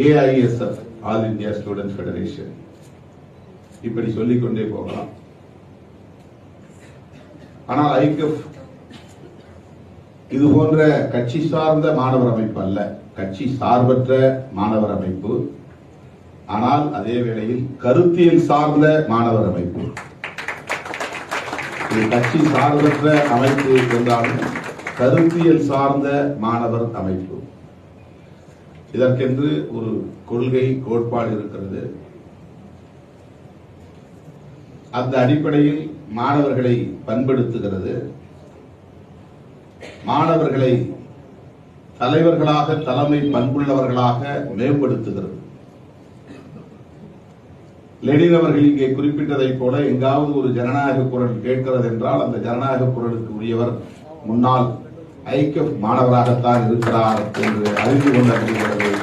AISF, all India students federation, இப்படி சொல்லிக்கொண்டே போகலாம். ஆனால் ஐகெஃப் இது போன்ற கட்சி சார்ந்த மாணவர் அமைப்பு அல்ல, கட்சி சார்பற்ற மாணவர் அமைப்பு. ஆனால் அதே வேளையில் கருத்தியல் சார்ந்த மாணவர் அமைப்பு. இது கட்சி சார்பற்ற அமைப்பு என்றாலும் கருத்தியல் சார்ந்த மாணவர் அமைப்பு. இதற்கென்று ஒரு கொள்கை கோட்பாடு இருக்கிறது. அந்த அடிப்படையில் மாணவர்களை பண்படுத்துகிறது, மாணவர்களை தலைவர்களாக, தலைமை பண்புள்ளவர்களாக மேம்படுத்துகிறது. லெனின் அவர்கள் இங்கே குறிப்பிட்டதைப் போல எங்காவது ஒரு ஜனநாயக குரல் கேட்கிறது என்றால் அந்த ஜனநாயக குரலுக்கு உரியவர் முன்னாள் ஐகெஃப் மாணவராகத்தான் இருக்கிறார் என்று அறிந்து கொள்ள முடிகிறது.